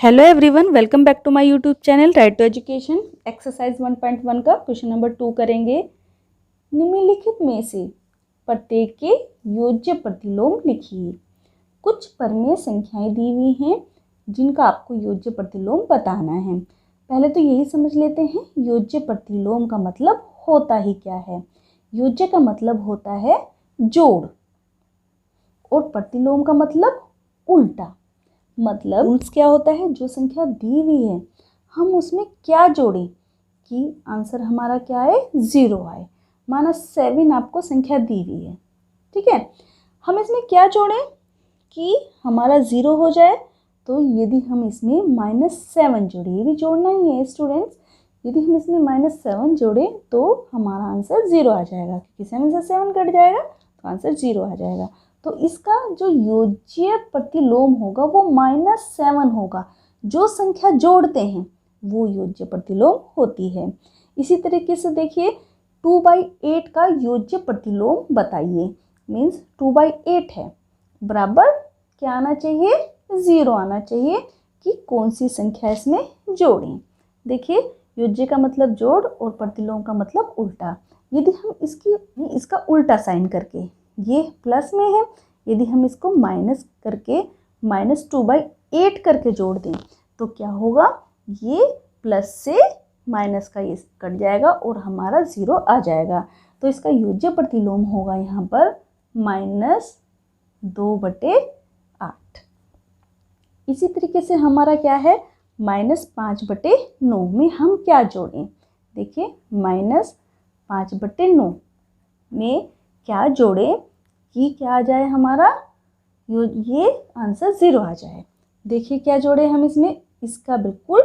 Hello everyone, welcome back to my YouTube channel right to education. Exercise 1.1 का question number 2 करेंगे। निम्नलिखित में से प्रत्येक के योज्य प्रतिलोम लिखिए। कुछ परिमेय संख्याएं दी हुई हैं जिनका आपको योज्य प्रतिलोम बताना है। पहले तो यही समझ लेते हैं योज्य प्रतिलोम का मतलब होता ही क्या है। योज्य का मतलब होता है जोड़ और प्रतिलोम का मतलब उल्टा। मतलब रूल्स क्या होता है, जो संख्या दी हुई है हम उसमें क्या जोड़ें कि आंसर हमारा क्या है, 0 आए। माना 7 आपको संख्या दी हुई है, ठीक है। हम इसमें क्या जोड़ें कि हमारा 0 हो जाए। तो यदि हम इसमें -7 जोड़े, ये भी जोड़ना ही है स्टूडेंट्स। यदि हम इसमें -7 जोड़े तो हमारा आंसर 0 आ जाएगा, क्योंकि 7 से 7 कट जाएगा तो आंसर 0 आ जाएगा। तो इसका जो योज्य प्रतिलोम होगा वो -7 होगा। जो संख्या जोड़ते हैं वो योज्य प्रतिलोम होती है। इसी तरीके से देखिए 2/8 का योज्य प्रतिलोम बताइए। मीन्स 2/8 है, बराबर क्या आना चाहिए, 0 आना चाहिए कि कौन सी संख्या इसमें जोड़ें। देखिए योज्य का मतलब जोड़ और प्रतिलोम का मतलब उल्टा। यदि हम इसका उल्टा साइन करके, ये प्लस में है, यदि हम इसको माइनस करके -2/8 करके जोड़ दें तो क्या होगा, ये प्लस से माइनस का ये कट जाएगा और हमारा 0 आ जाएगा। तो इसका योज्य प्रतिलोम होगा यहाँ पर -2/8। इसी तरीके से हमारा क्या है, -5/9 में हम क्या जोड़ें। देखिए -5/9 में क्या जोड़ें कि क्या आ जाए हमारा, ये आंसर 0 आ जाए। देखिए क्या जोड़े हम इसमें, इसका बिल्कुल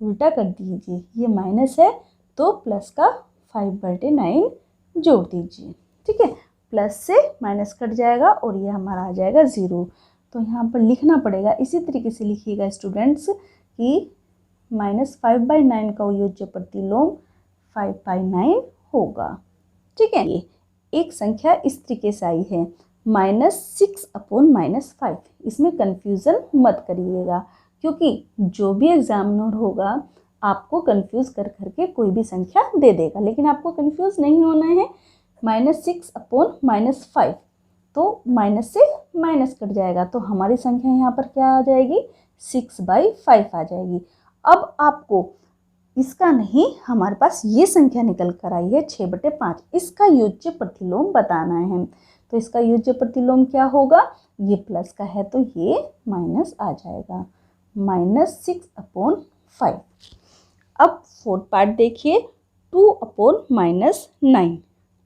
उल्टा कर दीजिए। ये माइनस है तो प्लस का 5/9 जोड़ दीजिए, ठीक है। प्लस से माइनस कट जाएगा और ये हमारा आ जाएगा 0। तो यहाँ पर लिखना पड़ेगा, इसी तरीके से लिखिएगा स्टूडेंट्स कि -5/9 का योज्य प्रतिलोम 5/9 होगा, ठीक है। ये एक संख्या इस तरीके से आई है -6/-5। इसमें कंफ्यूजन मत करिएगा, क्योंकि जो भी एग्जामिनर होगा आपको कंफ्यूज कर करके कोई भी संख्या दे देगा, लेकिन आपको कंफ्यूज नहीं होना है। -6/-5 तो माइनस से माइनस कट जाएगा तो हमारी संख्या यहाँ पर क्या आ जाएगी, 6/5 आ जाएगी। अब आपको इसका नहीं, हमारे पास ये संख्या निकल कर आई है 6/5, इसका योज्य प्रतिलोम बताना है। तो इसका योज्य प्रतिलोम क्या होगा, ये प्लस का है तो ये माइनस आ जाएगा, -6/5। अब 4th पार्ट देखिए 2/-9।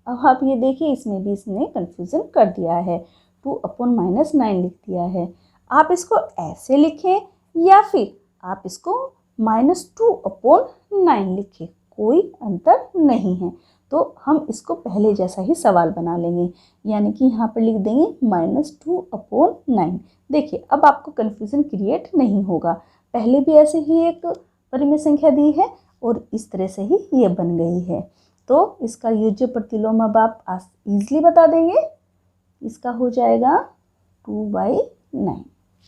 अब आप ये देखिए इसमें भी इसने कंफ्यूजन कर दिया है, 2/-9 लिख दिया है। आप इसको ऐसे लिखें या फिर आप इसको -2/9 लिखें, कोई अंतर नहीं है। तो हम इसको पहले जैसा ही सवाल बना लेंगे, यानी कि यहाँ पर लिख देंगे -2/9। देखिए अब आपको कंफ्यूजन क्रिएट नहीं होगा, पहले भी ऐसे ही एक परिमेय संख्या दी है और इस तरह से ही ये बन गई है। तो इसका योज्य प्रतिलोम अब आप इजीली बता देंगे, इसका हो जाएगा 2/9,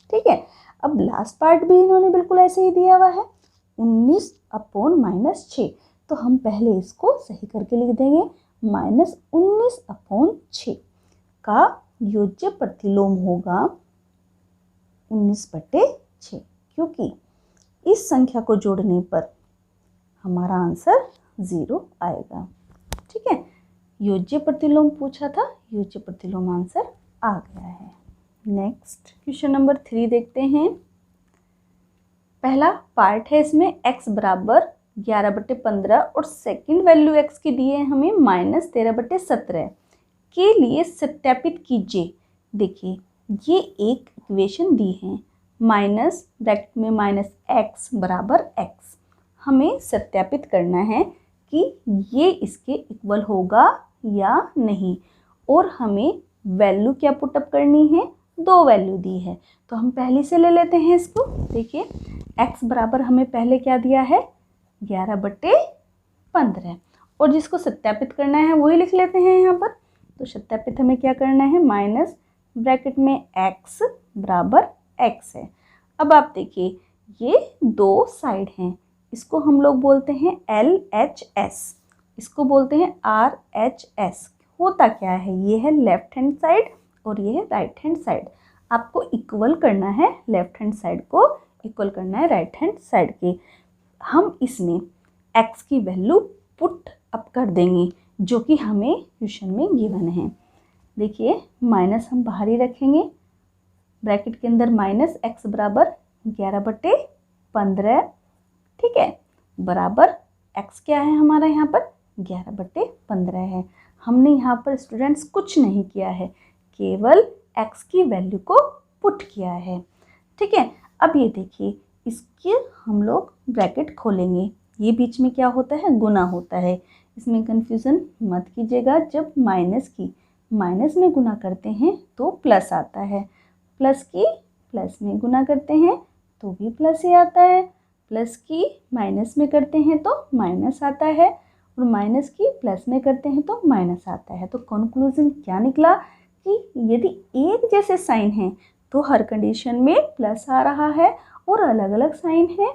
ठीक है। अब लास्ट पार्ट भी इन्होंने बिल्कुल ऐसे ही दिया हुआ है 19/-6। तो हम पहले इसको सही करके लिख देंगे, -19/6 का योज्य प्रतिलोम होगा 19/6, क्योंकि इस संख्या को जोड़ने पर हमारा आंसर 0 आएगा, ठीक है। योज्य प्रतिलोम पूछा था, योज्य प्रतिलोम आंसर आ गया है। नेक्स्ट क्वेश्चन नंबर 3 देखते हैं। पहला पार्ट है, इसमें x बराबर 11/15 और सेकंड वैल्यू x की दी है हमें -13/17 के लिए सत्यापित कीजिए। देखिए ये एक इक्वेशन दी है, ब्रैकेट में -x बराबर x। हमें सत्यापित करना है कि ये इसके इक्वल होगा या नहीं, और हमें वैल्यू क्या पुटअप करनी है, 2 वैल्यू दी है। तो हम पहले से ले लेते हैं इसको। देखिए x बराबर हमें पहले क्या दिया है, 11/15, और जिसको सत्यापित करना है वही लिख लेते हैं यहाँ पर। तो सत्यापित हमें क्या करना है, माइनस ब्रैकेट में x बराबर x है। अब आप देखिए ये दो साइड हैं, इसको हम लोग बोलते हैं LHS, इसको बोलते हैं RHS। होता क्या है, ये है लेफ्ट हैंड साइड और ये है राइट हैंड साइड। आपको इक्वल करना है, लेफ्ट हैंड साइड को इक्वल करना है राइट हैंड साइड के। हम इसमें x की वैल्यू पुट अप कर देंगे जो कि हमें क्वेश्चन में गिवन है। देखिए माइनस हम बाहर ही रखेंगे, ब्रैकेट के अंदर माइनस x बराबर 11/15, ठीक है, बराबर x क्या है हमारा यहाँ पर 11/15 है। हमने यहाँ पर स्टूडेंट्स कुछ नहीं किया है, केवल x की वैल्यू को पुट किया है, ठीक है। अब ये देखिए, इसके हम लोग ब्रैकेट खोलेंगे, ये बीच में क्या होता है, गुना होता है। इसमें कंफ्यूजन मत कीजिएगा, जब माइनस में गुना करते हैं तो प्लस आता है, प्लस की प्लस में गुना करते हैं तो भी प्लस ही आता है, प्लस की माइनस में करते हैं तो माइनस आता है, और माइनस की प्लस में करते हैं तो माइनस आता है। तो कंक्लूजन क्या निकला कि यदि एक जैसे साइन हैं तो हर कंडीशन में प्लस आ रहा है, और अलग अलग साइन है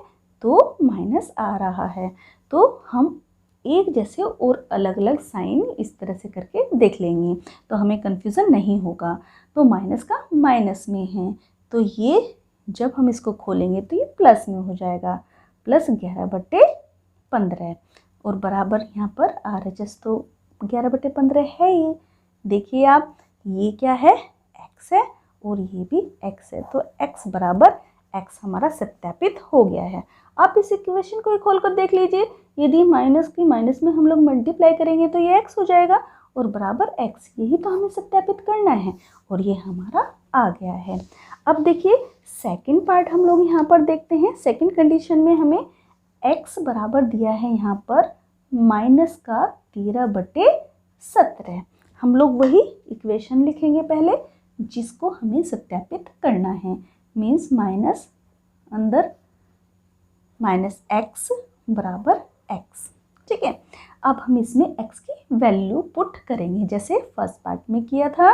तो माइनस आ रहा है। तो हम एक जैसे और अलग अलग साइन इस तरह से करके देख लेंगे तो हमें कंफ्यूजन नहीं होगा। तो माइनस का माइनस में है, तो ये जब हम इसको खोलेंगे तो ये प्लस में हो जाएगा, प्लस 11/15, और बराबर यहाँ पर RHS तो 11/15 है ही। देखिए आप, ये क्या है, x है और ये भी x है, तो x बराबर x हमारा सत्यापित हो गया है। आप इस इक्वेशन को खोल कर देख लीजिए, यदि माइनस की माइनस में हम लोग मल्टीप्लाई करेंगे तो ये x हो जाएगा और बराबर x, यही तो हमें सत्यापित करना है, और ये हमारा आ गया है। अब देखिए सेकंड पार्ट हम लोग यहाँ पर देखते हैं। सेकंड कंडीशन में हमें x बराबर दिया है यहाँ पर माइनस का 13/17। हम लोग वही इक्वेशन लिखेंगे पहले जिसको हमें सत्यापित करना है, मीन्स माइनस अंदर माइनस x बराबर x, ठीक है। अब हम इसमें x की वैल्यू पुट करेंगे जैसे फर्स्ट पार्ट में किया था,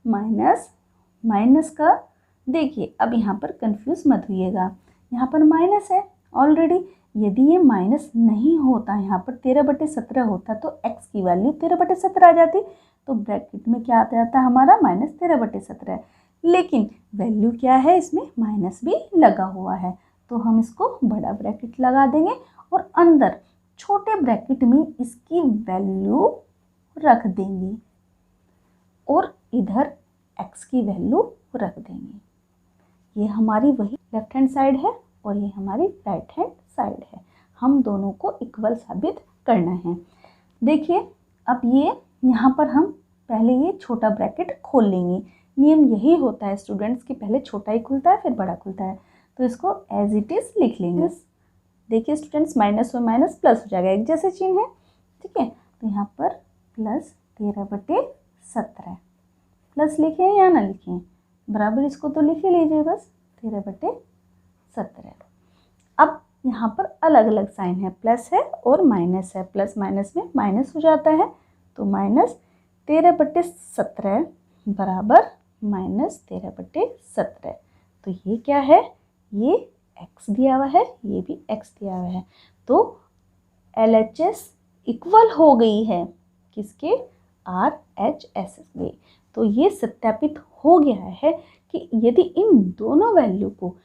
माइनस का। देखिए अब यहाँ पर कंफ्यूज मत होइएगा, यहाँ पर माइनस है ऑलरेडी, यदि ये माइनस नहीं होता, यहाँ पर 13/17 होता तो x की वैल्यू 13/17 आ जाती, तो ब्रैकेट में क्या आ जाता हमारा -13/17, लेकिन वैल्यू क्या है, इसमें माइनस भी लगा हुआ है, तो हम इसको बड़ा ब्रैकेट लगा देंगे और अंदर छोटे ब्रैकेट में इसकी वैल्यू रख देंगे और इधर x की वैल्यू रख देंगे। ये हमारी वही लेफ्ट हैंड साइड है और ये हमारी राइट हैंड साइड है। हम दोनों को इक्वल साबित करना है। देखिए अब ये यहाँ पर हम पहले ये छोटा ब्रैकेट खोल लेंगे। नियम यही होता है स्टूडेंट्स कि पहले छोटा ही खुलता है फिर बड़ा खुलता है, तो इसको एज इट इज़ लिख लेंगे। देखिए स्टूडेंट्स, माइनस और माइनस प्लस हो जाएगा, एक जैसे चिन्ह है, ठीक है। तो यहाँ पर प्लस 13/17 प्लस लिखें या ना लिखें, बराबर इसको तो लिख ही लीजिए बस 13/17। अब यहाँ पर अलग अलग साइन है, प्लस है और माइनस है, प्लस माइनस में माइनस हो जाता है, तो -13/17 बराबर -13/17। तो ये क्या है, ये x दिया हुआ है, ये भी x दिया हुआ है, तो LHS इक्वल हो गई है किसके, RHS के। तो ये सत्यापित हो गया है कि यदि इन दोनों वैल्यू को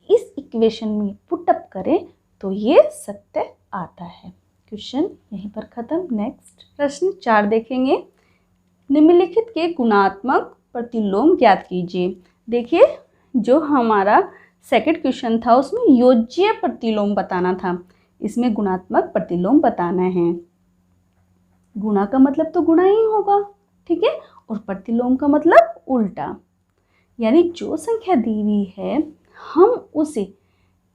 इस इक्वेशन में पुट अप करें तो ये सत्य आता है। क्वेश्चन यहीं पर खत्म। नेक्स्ट प्रश्न 4 देखेंगे। निम्नलिखित के गुणात्मक प्रतिलोम ज्ञात कीजिए। देखिए जो हमारा सेकंड क्वेश्चन था उसमें योज्य प्रतिलोम बताना था, इसमें गुणात्मक प्रतिलोम बताना है। गुणा का मतलब तो गुणा ही होगा, ठीक है, और प्रतिलोम का मतलब उल्टा, यानी जो संख्या दी हुई है हम उसे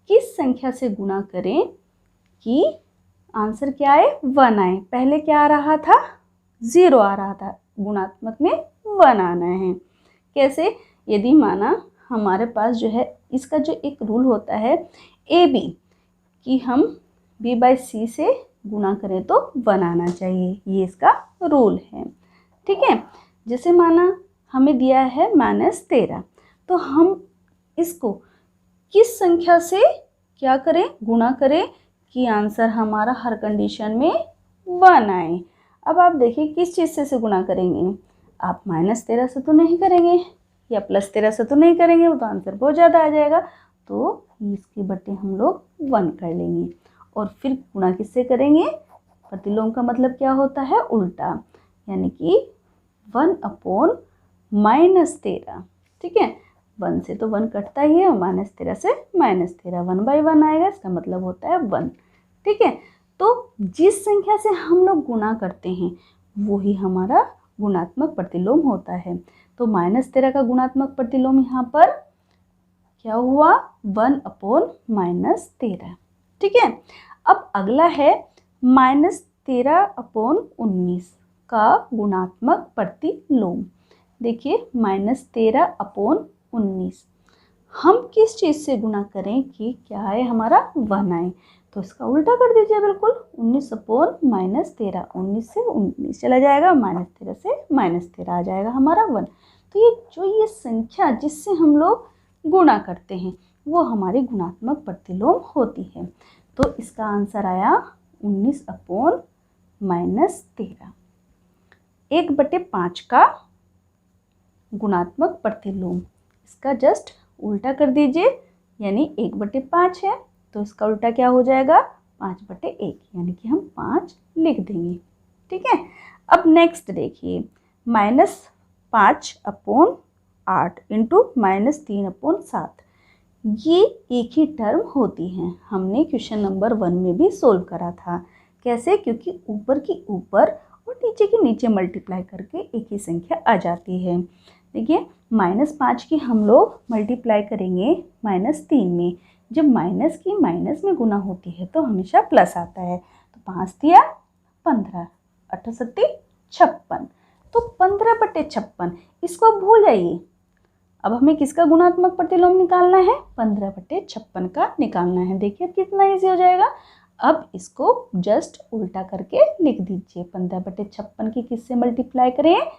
किस संख्या से गुणा करें कि आंसर क्या आए, 1 आए। पहले क्या आ रहा था, 0 आ रहा था, गुणात्मक में 1 आना है। कैसे, यदि माना हमारे पास जो है इसका जो एक रूल होता है AB कि हम B/C से गुणा करें तो 1 आना चाहिए, ये इसका रूल है, ठीक है। जैसे माना हमें दिया है -13, तो हम इसको किस संख्या से क्या करें, गुणा करें कि आंसर हमारा हर कंडीशन में 1 आए। अब आप देखिए किस चीज़ से गुणा करेंगे, आप -13 से तो नहीं करेंगे या +13 से तो नहीं करेंगे, वो तो आंसर बहुत ज़्यादा आ जाएगा। तो इसके बट्टे हम लोग 1 कर लेंगे और फिर गुणा किससे करेंगे, प्रतिलोम का मतलब क्या होता है, उल्टा, यानी कि 1/-13। ठीक है, 1 से तो 1 कटता ही है, -13 से -13, 1/1 आएगा, इसका मतलब होता है 1। ठीक है, तो जिस संख्या से हम लोग गुणा करते हैं वही हमारा गुणात्मक प्रतिलोम होता है। तो -13 का गुणात्मक प्रतिलोम यहाँ पर क्या हुआ, 1/-13। ठीक है, अब अगला है -13/19 का गुणात्मक प्रतिलोम। देखिए -13/19 हम किस चीज़ से गुणा करें कि क्या है हमारा 1 आए, तो इसका उल्टा कर दीजिए बिल्कुल, 19/-13, 19 से 19 चला जाएगा, -13 से -13 आ जाएगा हमारा 1। तो ये संख्या जिससे हम लोग गुणा करते हैं वो हमारी गुणात्मक प्रतिलोम होती है। तो इसका आंसर आया 19/-13। 1/5 का गुणात्मक प्रतिलोम, इसका जस्ट उल्टा कर दीजिए, यानी 1/5 है तो इसका उल्टा क्या हो जाएगा, 5/1, यानी कि हम 5 लिख देंगे। ठीक है, अब नेक्स्ट देखिए, -5/8 इंटू -3/7, ये एक ही टर्म होती हैं। हमने क्वेश्चन नंबर 1 में भी सोल्व करा था। कैसे, क्योंकि ऊपर की ऊपर और नीचे की नीचे मल्टीप्लाई करके एक ही संख्या आ जाती है। देखिए -5 की हम लोग मल्टीप्लाई करेंगे -3 में, जब माइनस की माइनस में गुना होती है तो हमेशा प्लस आता है। तो 5 दिया 15, 8 सत्ती 56, तो 15/56, इसको आप भूल जाइए। अब हमें किसका गुणात्मक प्रतिलोम निकालना है, 15/56 का निकालना है। देखिए कितना ईजी हो जाएगा। अब इसको जस्ट उल्टा करके लिख दीजिए, 15/56 की किससे मल्टीप्लाई करें,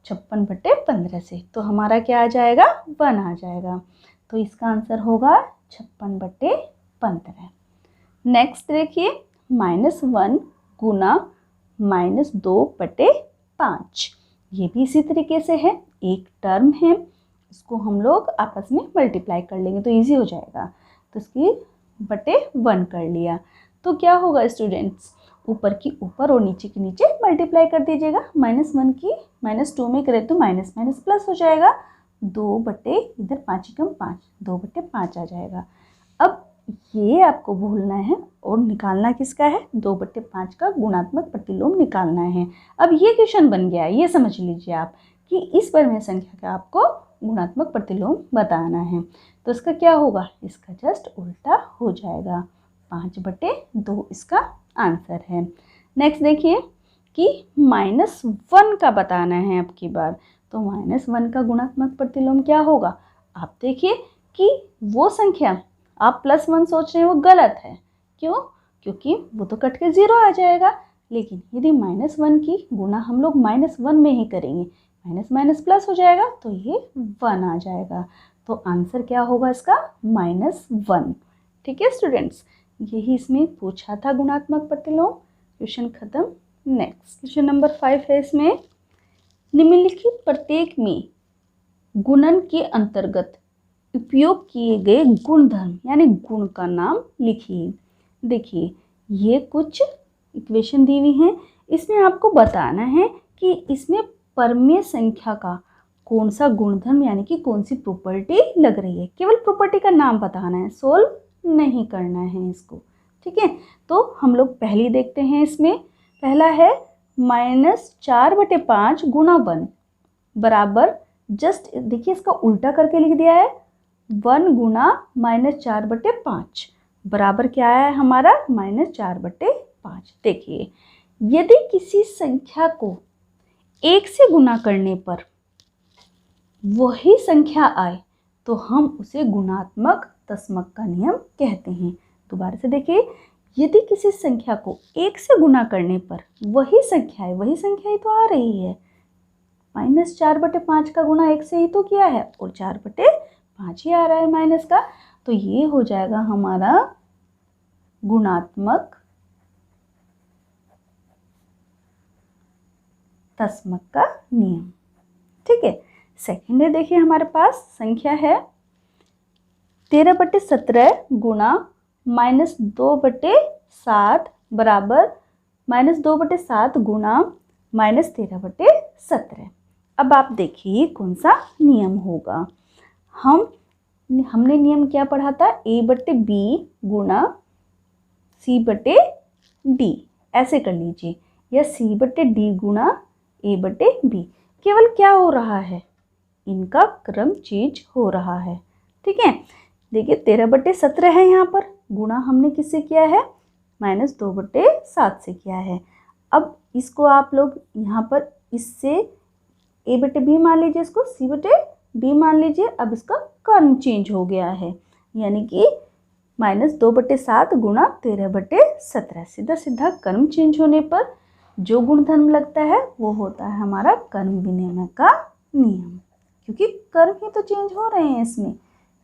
56/15 से, तो हमारा क्या आ जाएगा, 1 आ जाएगा। तो इसका आंसर होगा 56/15। नेक्स्ट देखिए, -1 गुना -2/5, ये भी इसी तरीके से है, एक टर्म है, इसको हम लोग आपस में मल्टीप्लाई कर लेंगे तो इजी हो जाएगा। तो इसकी /1 कर लिया, तो क्या होगा स्टूडेंट्स, ऊपर की ऊपर और नीचे की नीचे मल्टीप्लाई कर दीजिएगा। -1 की -2 में करें तो माइनस माइनस प्लस हो जाएगा, 2 इधर 5 कम 5, 2/5 आ जाएगा। अब ये आपको भूलना है और निकालना किसका है, 2/5 का गुणात्मक प्रतिलोम निकालना है। अब ये क्वेश्चन बन गया, ये समझ लीजिए आप कि इस परिमेय संख्या का आपको गुणात्मक प्रतिलोम बताना है। तो इसका क्या होगा, इसका जस्ट उल्टा हो जाएगा, 5/2 इसका आंसर है। नेक्स्ट देखिए कि -1 का बताना है अब की बार। तो -1 का गुणात्मक प्रतिलोम क्या होगा, आप देखिए कि वो संख्या आप +1 सोच रहे हैं वो गलत है। क्यों, क्योंकि वो तो कट के 0 आ जाएगा। लेकिन यदि -1 की गुणा हम लोग -1 में ही करेंगे, माइनस माइनस प्लस हो जाएगा तो ये 1 आ जाएगा। तो आंसर क्या होगा इसका, -1। ठीक है स्टूडेंट्स, यही इसमें पूछा था गुणात्मक प्रतिलोम। क्वेश्चन खत्म। नेक्स्ट क्वेश्चन नंबर 5 है, इसमें निम्नलिखित प्रत्येक में गुणन के अंतर्गत उपयोग किए गए गुणधर्म यानी गुण का नाम लिखिए। देखिए ये कुछ इक्वेशन दी हुई हैं, इसमें आपको बताना है कि इसमें परिमेय संख्या का कौन सा गुणधर्म यानी कि कौन सी प्रॉपर्टी लग रही है। केवल प्रॉपर्टी का नाम बताना है, सोल्व नहीं करना है इसको। ठीक है, तो हम लोग पहली देखते हैं। इसमें पहला है -4/5 गुणा 1 बराबर, जस्ट देखिए इसका उल्टा करके लिख दिया है, 1 गुना -4/5 बराबर क्या है हमारा, -4/5। देखिए यदि किसी संख्या को 1 से गुना करने पर वही संख्या आए तो हम उसे गुणात्मक दशमक का नियम कहते हैं। दोबारा से देखिए, यदि किसी संख्या को 1 से गुना करने पर वही संख्या है, वही संख्या ही तो आ रही है, -4/5 का गुणा 1 से ही तो किया है और 4/5 ही आ रहा है माइनस का, तो ये हो जाएगा हमारा गुणात्मक तस्मक का नियम। ठीक है, सेकंड है, देखिए हमारे पास संख्या है 13/17 गुणा -2/7 बराबर -2/7 गुणा -13/17। अब आप देखिए कौन सा नियम होगा। हमने नियम क्या पढ़ा था, A/B गुणा C/D, ऐसे कर लीजिए, या C/D गुणा A/B। केवल क्या हो रहा है, इनका क्रम चेंज हो रहा है। ठीक है, देखिए 13/17 है यहाँ पर, गुणा हमने किससे किया है, -2/7 से किया है। अब इसको आप लोग यहाँ पर इससे A/B मान लीजिए, इसको C/D मान लीजिए। अब इसका क्रम चेंज हो गया है, यानी कि -2/7 गुणा 13/17। सीधा सीधा क्रम चेंज होने पर जो गुणधर्म लगता है वो होता है हमारा कर्म विनिमय का नियम, क्योंकि कर्म ही तो चेंज हो रहे हैं इसमें।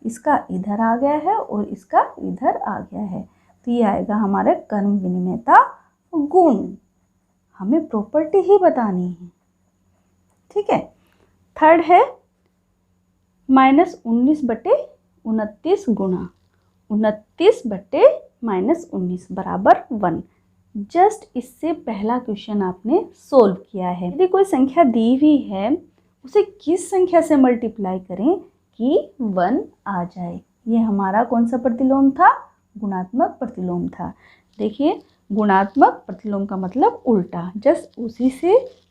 इसका इधर आ गया है और इसका इधर आ गया है, तो ये आएगा हमारे कर्म विनिमयता गुण। हमें प्रॉपर्टी ही बतानी है। ठीक है, थर्ड है -19/29 गुणा 29/-19 बराबर 1। जस्ट इससे पहला क्वेश्चन आपने सोल्व किया है। यदि कोई संख्या दी हुई है, उसे किस संख्या से मल्टीप्लाई करें कि 1 आ जाए। ये हमारा कौन सा प्रतिलोम था, गुणात्मक प्रतिलोम था। देखिए, गुणात्मक प्रतिलोम का मतलब उल्टा, जस्ट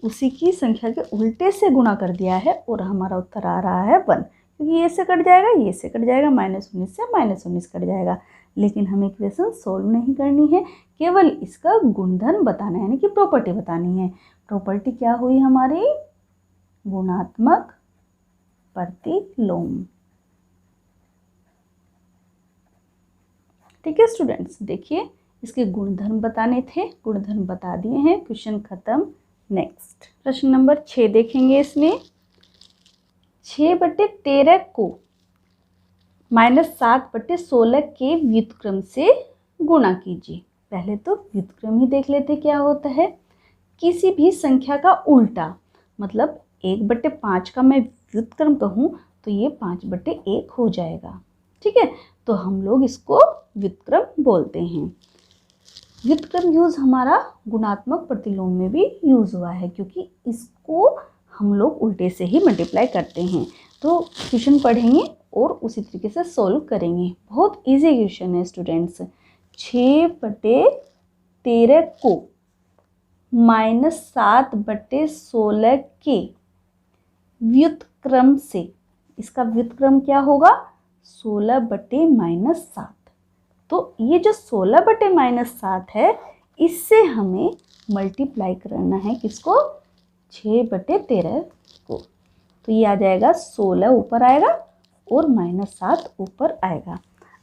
उसी की संख्या के उल्टे से गुणा कर दिया है और हमारा उत्तर आ रहा है 1, क्योंकि ये से कट जाएगा, ये से कट जाएगा, -19 से -19 कट जाएगा। लेकिन हमें इक्वेशन सोल्व नहीं करनी है, केवल इसका गुणधर्म बताना है, यानी कि प्रॉपर्टी बतानी है। प्रॉपर्टी क्या हुई हमारी, गुणात्मक प्रतिलोम। ठीक है स्टूडेंट्स, देखिए इसके गुणधर्म बताने थे, गुणधर्म बता दिए हैं, क्वेश्चन खत्म। नेक्स्ट प्रश्न नंबर 6 देखेंगे। इसमें 6/13 को -7/16 के व्युत्क्रम से गुणा कीजिए। पहले तो व्युत्क्रम ही देख लेते क्या होता है। किसी भी संख्या का उल्टा, मतलब 1/5 का मैं व्युत्क्रम कहूँ तो ये 5/1 हो जाएगा। ठीक है, तो हम लोग इसको व्युत्क्रम बोलते हैं। व्युत्क्रम यूज हमारा गुणात्मक प्रतिलोम में भी यूज हुआ है, क्योंकि इसको हम लोग उल्टे से ही मल्टीप्लाई करते हैं। तो क्वेश्चन पढ़ेंगे और उसी तरीके से सोल्व करेंगे। बहुत इजी क्वेश्चन है स्टूडेंट्स। 6/13 को -7/16 के व्युत्क्रम से, इसका व्युत्क्रम क्या होगा, 16/-7। तो ये जो 16/-7 है, इससे हमें मल्टीप्लाई करना है किसको, 6/13 को। तो ये आ जाएगा 16 ऊपर आएगा और -7 ऊपर आएगा।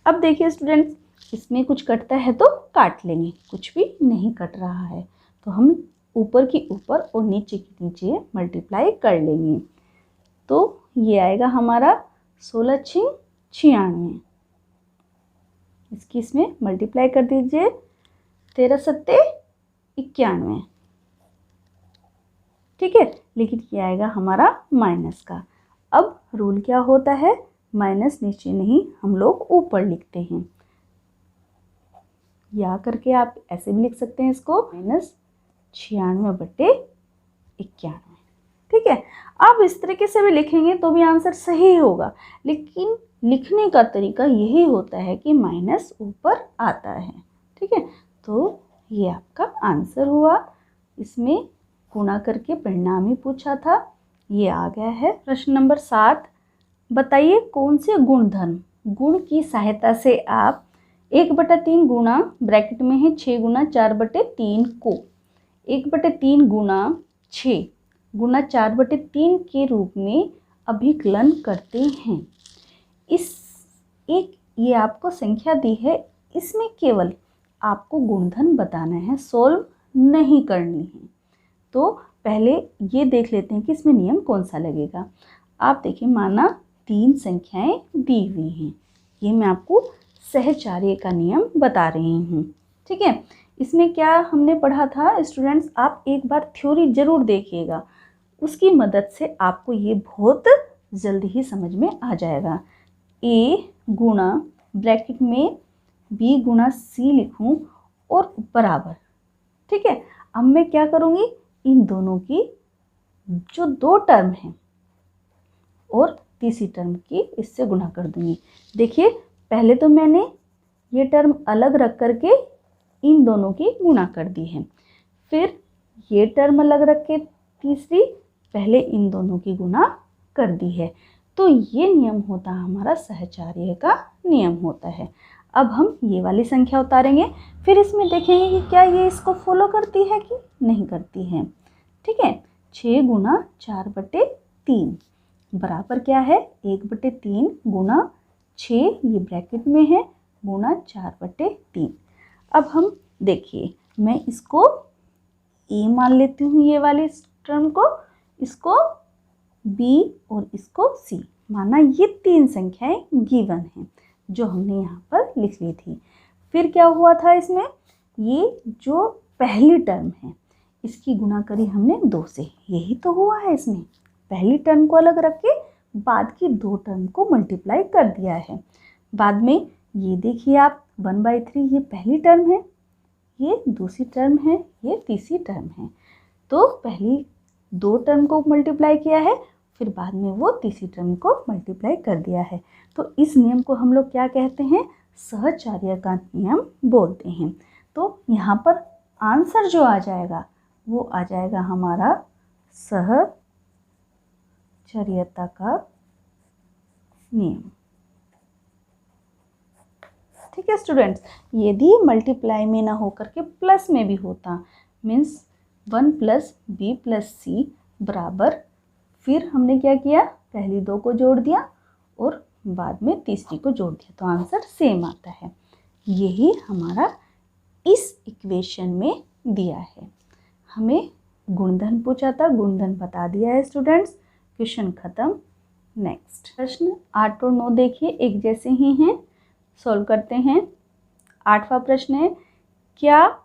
अब देखिए स्टूडेंट्स, इसमें कुछ कटता है तो काट लेंगे, कुछ भी नहीं कट रहा है तो हम ऊपर की ऊपर और नीचे की नीचे मल्टीप्लाई कर लेंगे। तो ये आएगा हमारा 16×6 = 96। इसकी इसमें मल्टीप्लाई कर दीजिए, 13×7 = 91। ठीक है, लेकिन ये आएगा हमारा माइनस का। अब रूल क्या होता है, माइनस नीचे नहीं, हम लोग ऊपर लिखते हैं। या करके आप ऐसे भी लिख सकते हैं इसको, -96/91। ठीक है, आप इस तरीके से भी लिखेंगे तो भी आंसर सही होगा, लेकिन लिखने का तरीका यही होता है कि माइनस ऊपर आता है। ठीक है, तो ये आपका आंसर हुआ। इसमें गुणा करके परिणाम ही पूछा था, ये आ गया है। प्रश्न नंबर 7, बताइए कौन से गुणधर्म गुण की सहायता से आप 1/3 गुणा, ब्रैकेट में है 6 गुणा 4/3 को 1/3 गुणा 6 गुणा 4/3 के रूप में अभिकलन करते हैं। ये आपको संख्या दी है, इसमें केवल आपको गुणधर्म बताना है, सोल्व नहीं करनी है। तो पहले ये देख लेते हैं कि इसमें नियम कौन सा लगेगा। आप देखिए, माना 3 संख्याएं दी हुई हैं, ये मैं आपको सहचार्य का नियम बता रही हूँ। ठीक है, इसमें क्या हमने पढ़ा था स्टूडेंट्स, आप एक बार थ्योरी जरूर देखिएगा, उसकी मदद से आपको ये बहुत जल्दी ही समझ में आ जाएगा। A गुणा ब्रैकेट में B गुणा C लिखूं और बराबर। ठीक है, अब मैं क्या करूँगी, इन दोनों की जो दो टर्म हैं और तीसरी टर्म की इससे गुणा कर दूंगी। देखिए, पहले तो मैंने ये टर्म अलग रख करके इन दोनों की गुणा कर दी है, फिर ये टर्म अलग रख के तीसरी पहले इन दोनों की गुणा कर दी है। तो ये नियम होता है हमारा सहचार्य का नियम होता है। अब हम ये वाली संख्या उतारेंगे, फिर इसमें देखेंगे कि क्या ये इसको फॉलो करती है कि नहीं करती है। ठीक है, 6 गुणा 4/3 बराबर क्या है, 1/3 गुणा 6, ये ब्रैकेट में है, गुणा 4/3। अब हम देखिए, मैं इसको ए मान लेती हूँ, ये वाली टर्म को, इसको बी और इसको सी माना। ये तीन संख्याएं गिवन हैं जो हमने यहाँ पर लिख ली थी। फिर क्या हुआ था इसमें, ये जो पहली टर्म है इसकी गुणा करी हमने 2 से, यही तो हुआ है इसमें। पहली टर्म को अलग रख के बाद की 2 टर्म को मल्टीप्लाई कर दिया है। बाद में ये देखिए आप 1/3, ये पहली टर्म है, ये दूसरी टर्म है, ये तीसरी टर्म है। तो पहली 2 टर्म को मल्टीप्लाई किया है, फिर बाद में वो तीसरी टर्म को मल्टीप्लाई कर दिया है। तो इस नियम को हम लोग क्या कहते हैं, सहचार्य का नियम बोलते हैं। तो यहाँ पर आंसर जो आ जाएगा वो आ जाएगा हमारा सहचर्यता का नियम। ठीक है स्टूडेंट्स, यदि मल्टीप्लाई में ना होकर के प्लस में भी होता, मीन्स 1 + B + C बराबर, फिर हमने क्या किया, पहली 2 को जोड़ दिया और बाद में तीसरी को जोड़ दिया, तो आंसर सेम आता है। यही हमारा इस इक्वेशन में दिया है। हमें गुणधन पूछा था, गुणधन बता दिया है स्टूडेंट्स, क्वेश्चन खत्म। नेक्स्ट प्रश्न 8 और 9 देखिए, एक जैसे ही हैं, सॉल्व करते हैं। 8वां प्रश्न है, क्या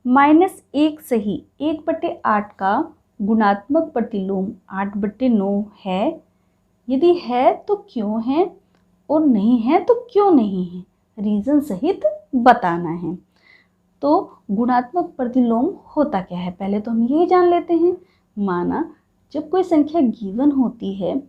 -1 सही 1/8 का गुणात्मक प्रतिलोम 8/9 है? यदि है तो क्यों है, और नहीं है तो क्यों नहीं है, रीज़न सहित बताना है। तो गुणात्मक प्रतिलोम होता क्या है, पहले तो हम ये जान लेते हैं। माना जब कोई संख्या गिवन होती है,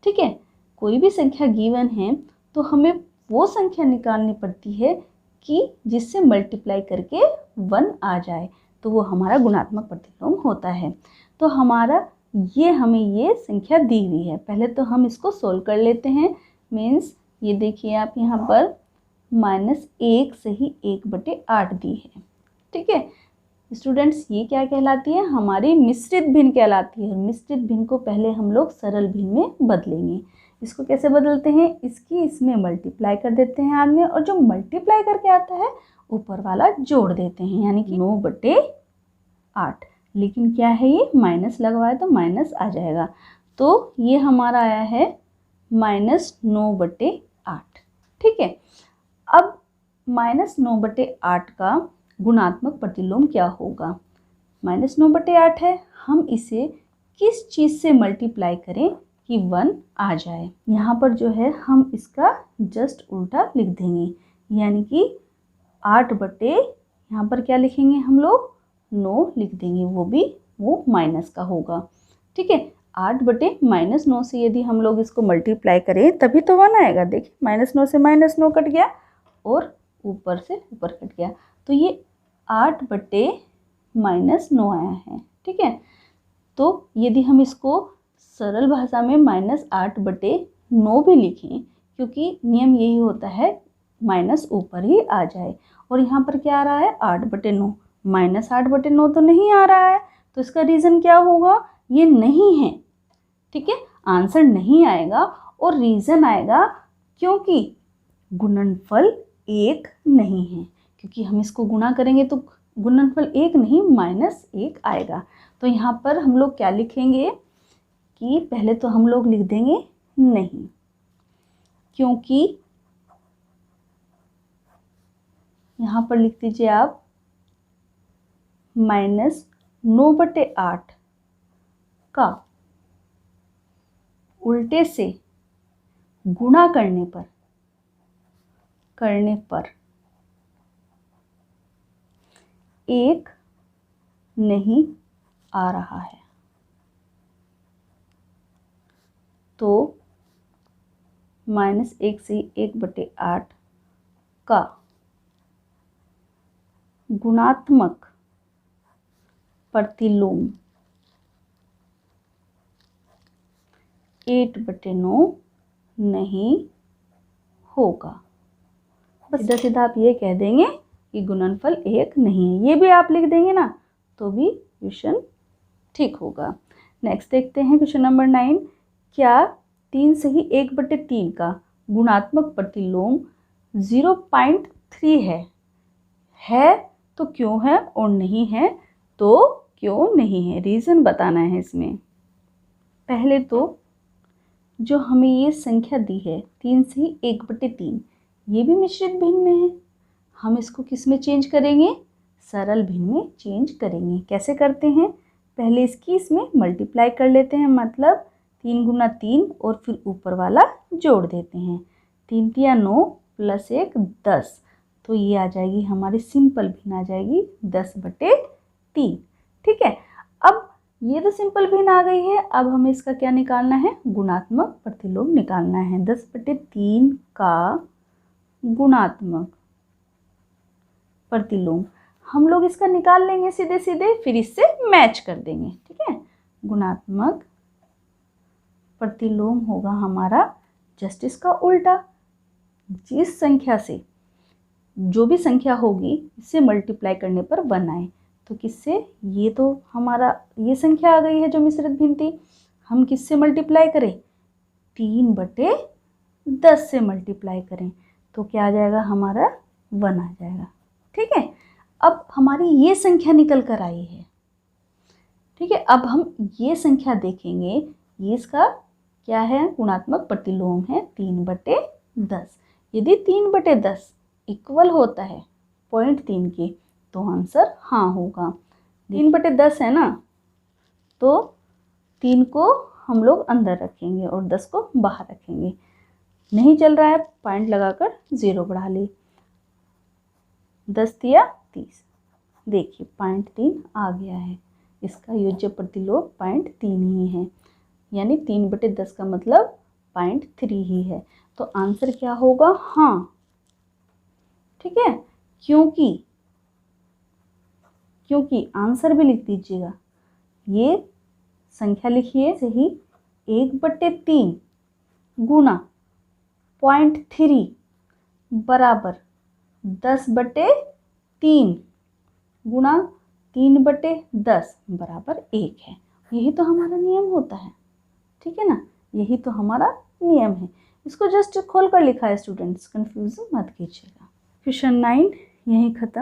ठीक है, कोई भी संख्या गिवन है, तो हमें वो संख्या निकालनी पड़ती है कि जिससे मल्टीप्लाई करके 1 आ जाए, तो वो हमारा गुणात्मक प्रतिलोम होता है। तो हमारा हमें ये संख्या दी हुई है, पहले तो हम इसको सोल्व कर लेते हैं। मीन्स ये देखिए आप यहाँ पर -1 सही 1/8 दी है। ठीक है स्टूडेंट्स, ये क्या कहलाती है, हमारी मिश्रित भिन्न कहलाती है। मिश्रित भिन्न को पहले हम लोग सरल भिन्न में बदलेंगे। इसको कैसे बदलते हैं, इसकी इसमें मल्टीप्लाई कर देते हैं आदमी, और जो मल्टीप्लाई करके आता है ऊपर वाला जोड़ देते हैं, यानी कि 9/8। लेकिन क्या है, ये माइनस लगवाए तो माइनस आ जाएगा, तो ये हमारा आया है -9/8। ठीक है, अब -9/8 का गुणात्मक प्रतिलोम क्या होगा, -9/8 है, हम इसे किस चीज़ से मल्टीप्लाई करें कि 1 आ जाए। यहाँ पर जो है हम इसका जस्ट उल्टा लिख देंगे, यानी कि 8 बटे, यहाँ पर क्या लिखेंगे हम लोग, 9 लिख देंगे, वो माइनस का होगा। ठीक है, 8 बटे -9 से यदि हम लोग इसको मल्टीप्लाई करें तभी तो 1 आएगा। देखिए -9 से -9 कट गया और ऊपर से ऊपर कट गया, तो ये 8 बटे -9 आया है। ठीक है, तो यदि हम इसको सरल भाषा में -8/9 भी लिखें, क्योंकि नियम यही होता है माइनस ऊपर ही आ जाए, और यहाँ पर क्या आ रहा है 8/9, -8/9 तो नहीं आ रहा है, तो इसका रीज़न क्या होगा, ये नहीं है। ठीक है, आंसर नहीं आएगा और रीज़न आएगा क्योंकि गुणनफल 1 नहीं है, क्योंकि हम इसको गुणा करेंगे तो गुणनफल 1 नहीं -1 आएगा। तो यहाँ पर हम लोग क्या लिखेंगे कि पहले तो हम लोग लिख देंगे नहीं, क्योंकि यहाँ पर लिख दीजिए आप -9/8 का उल्टे से गुणा करने पर एक नहीं आ रहा है, तो -1 से 1/8 का गुणात्मक प्रतिलोम 8/9 नहीं होगा। बस सीधा सीधा आप ये कह देंगे कि गुणनफल 1 नहीं है। ये भी आप लिख देंगे ना तो भी क्वेश्चन ठीक होगा। नेक्स्ट देखते हैं क्वेश्चन नंबर 9। क्या 3 सही 1/3 का गुणात्मक प्रतिलोम 0.3 है तो क्यों है, और नहीं है तो क्यों नहीं है। रीज़न बताना है इसमें। पहले तो जो हमें ये संख्या दी है 3 सही 1/3, ये भी मिश्रित भिन्न में है। हम इसको किस में चेंज करेंगे, सरल भिन्न में चेंज करेंगे। कैसे करते हैं, पहले इसकी इसमें मल्टीप्लाई कर लेते हैं, मतलब 3 × 3 और फिर ऊपर वाला जोड़ देते हैं। 3 × 9 + 1 10, तो ये आ जाएगी हमारी सिंपल भिन्न आ जाएगी 10/3। ठीक है, अब ये तो सिंपल भिन्न आ गई है। अब हमें इसका क्या निकालना है, गुणात्मक प्रतिलोम निकालना है। 10/3 का गुणात्मक प्रतिलोम हम लोग इसका निकाल लेंगे सीधे सीधे, फिर इससे मैच कर देंगे। ठीक है, गुणात्मक प्रतिलोम होगा हमारा जस्ट इसका उल्टा। जिस संख्या से जो भी संख्या होगी इससे मल्टीप्लाई करने पर 1 आए, तो किससे, ये तो हमारा ये संख्या आ गई है जो मिश्रित भिन्न थी, हम किससे मल्टीप्लाई करें, 3/10 से मल्टीप्लाई करें, तो क्या आ जाएगा हमारा 1 आ जाएगा। ठीक है, अब हमारी ये संख्या निकल कर आई है। ठीक है, अब हम ये संख्या देखेंगे, ये इसका क्या है, गुणात्मक प्रतिलोम है 3/10। यदि 3/10 इक्वल होता है 0.3 के, तो आंसर हाँ होगा। 3/10 है ना, तो 3 को हम लोग अंदर रखेंगे और 10 को बाहर रखेंगे। नहीं चल रहा है, पॉइंट लगाकर 0 बढ़ा ली, 10 × 30, देखिए 0.3 आ गया है। इसका योज्य प्रतिलोम 0.3 ही है, यानी 3/10 का मतलब 0.3 ही है। तो आंसर क्या होगा, हाँ। ठीक है, क्योंकि आंसर भी लिख दीजिएगा, ये संख्या लिखिए सही 1/3 गुणा 0.3 बराबर 10/3 गुणा 3/10 बराबर 1 है। यही तो हमारा नियम होता है। ठीक है ना, यही तो हमारा नियम है। इसको जस्ट खोल कर लिखा है स्टूडेंट्स, कंफ्यूज मत कीजिएगा। क्वेश्चन 9 यहीं खत्म।